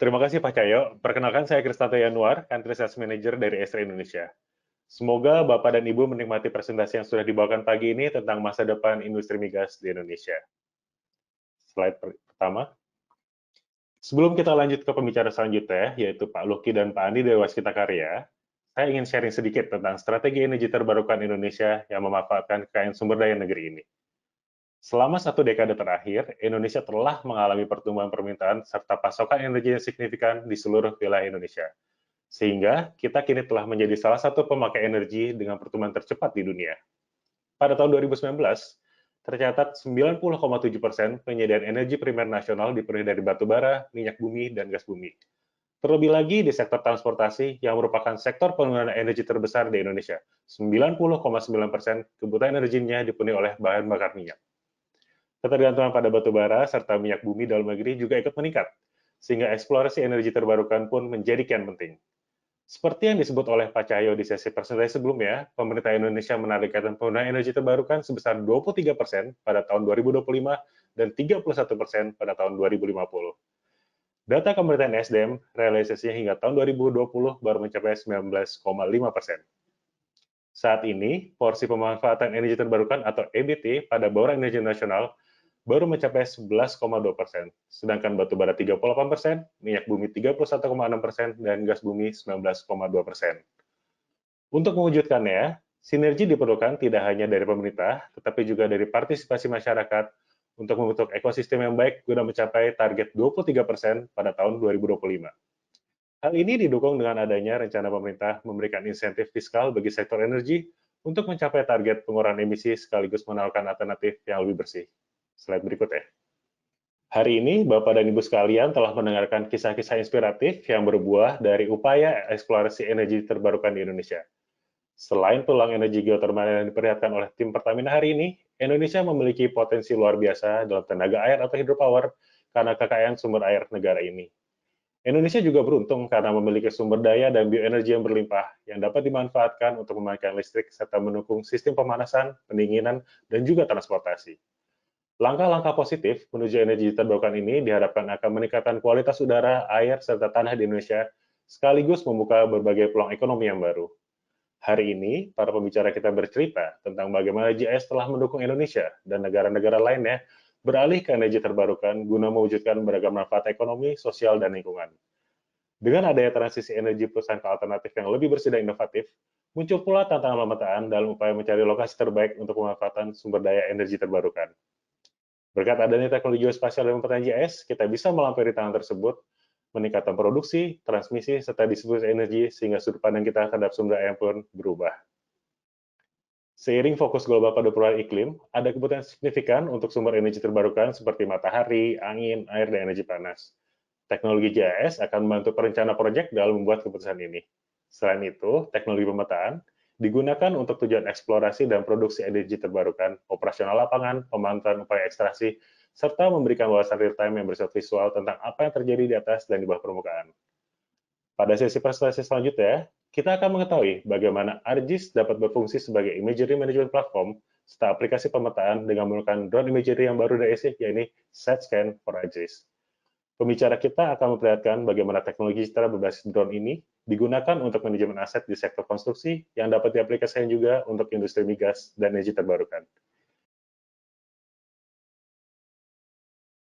Terima kasih Pak Cahyo. Perkenalkan saya Kristanto Yanuar, Country Sales Manager dari Esri Indonesia. Semoga Bapak dan Ibu menikmati presentasi yang sudah dibawakan pagi ini tentang masa depan industri migas di Indonesia. Slide pertama. Sebelum kita lanjut ke pembicara selanjutnya, yaitu Pak Luki dan Pak Andi dari Waskita Karya, saya ingin sharing sedikit tentang strategi energi terbarukan Indonesia yang memanfaatkan kekayaan sumber daya negeri ini. Selama 1 dekade terakhir, Indonesia telah mengalami pertumbuhan permintaan serta pasokan energi yang signifikan di seluruh wilayah Indonesia. Sehingga kita kini telah menjadi salah satu pemakai energi dengan pertumbuhan tercepat di dunia. Pada tahun 2019, tercatat 90,7% penyediaan energi primer nasional dipenuhi dari batu bara, minyak bumi, dan gas bumi. Terlebih lagi di sektor transportasi yang merupakan sektor penggunaan energi terbesar di Indonesia. 90,9% kebutuhan energinya dipenuhi oleh bahan bakar minyak. Ketergantungan pada batu bara serta minyak bumi dalam negeri juga ikut meningkat, sehingga eksplorasi energi terbarukan pun menjadi kian penting. Seperti yang disebut oleh Pak Cahyo di sesi presentasi sebelumnya, pemerintah Indonesia menargetkan penggunaan energi terbarukan sebesar 23% pada tahun 2025 dan 31% pada tahun 2050. Data Kementerian SDM realisasinya hingga tahun 2020 baru mencapai 19,5%. Saat ini, porsi pemanfaatan energi terbarukan atau EBT pada bauran energi nasional baru mencapai 11,2%, sedangkan batu bara 38%, minyak bumi 31,6%, dan gas bumi 19,2%. Untuk mewujudkannya, sinergi diperlukan tidak hanya dari pemerintah, tetapi juga dari partisipasi masyarakat untuk membentuk ekosistem yang baik guna mencapai target 23% pada tahun 2025. Hal ini didukung dengan adanya rencana pemerintah memberikan insentif fiskal bagi sektor energi untuk mencapai target pengurangan emisi sekaligus menawarkan alternatif yang lebih bersih. Slide berikut ya. Hari ini, Bapak dan Ibu sekalian telah mendengarkan kisah-kisah inspiratif yang berbuah dari upaya eksplorasi energi terbarukan di Indonesia. Selain peluang energi geotermal yang diperlihatkan oleh tim Pertamina hari ini, Indonesia memiliki potensi luar biasa dalam tenaga air atau hidropower karena kekayaan sumber air negara ini. Indonesia juga beruntung karena memiliki sumber daya dan bioenergi yang berlimpah yang dapat dimanfaatkan untuk memanfaatkan listrik serta mendukung sistem pemanasan, pendinginan, dan juga transportasi. Langkah-langkah positif menuju energi terbarukan ini diharapkan akan meningkatkan kualitas udara, air, serta tanah di Indonesia, sekaligus membuka berbagai peluang ekonomi yang baru. Hari ini, para pembicara kita bercerita tentang bagaimana GIS telah mendukung Indonesia dan negara-negara lainnya beralih ke energi terbarukan guna mewujudkan beragam manfaat ekonomi, sosial, dan lingkungan. Dengan adanya transisi energi perusahaan ke alternatif yang lebih bersih dan inovatif, muncul pula tantangan pemetaan dalam upaya mencari lokasi terbaik untuk pemanfaatan sumber daya energi terbarukan. Berkat adanya teknologi geospasial dan pemetaan GIS, kita bisa melampaui tantangan tersebut, meningkatkan produksi, transmisi, serta distribusi energi sehingga sudut pandang kita terhadap sumber daya pun berubah. Seiring fokus global pada perubahan iklim, ada kebutuhan signifikan untuk sumber energi terbarukan seperti matahari, angin, air, dan energi panas. Teknologi GIS akan membantu perencana proyek dalam membuat keputusan ini. Selain itu, teknologi pemetaan digunakan untuk tujuan eksplorasi dan produksi energi terbarukan, operasional lapangan, pemantauan upaya ekstraksi, serta memberikan wawasan real-time yang bersifat visual tentang apa yang terjadi di atas dan di bawah permukaan. Pada sesi presentasi selanjutnya, kita akan mengetahui bagaimana ArcGIS dapat berfungsi sebagai imagery management platform serta aplikasi pemetaan dengan menggunakan drone imagery yang baru dari ESIC, yaitu SATScan for ArcGIS. Pembicara kita akan memperlihatkan bagaimana teknologi digital berbasis drone ini digunakan untuk manajemen aset di sektor konstruksi yang dapat diaplikasikan juga untuk industri migas dan energi terbarukan.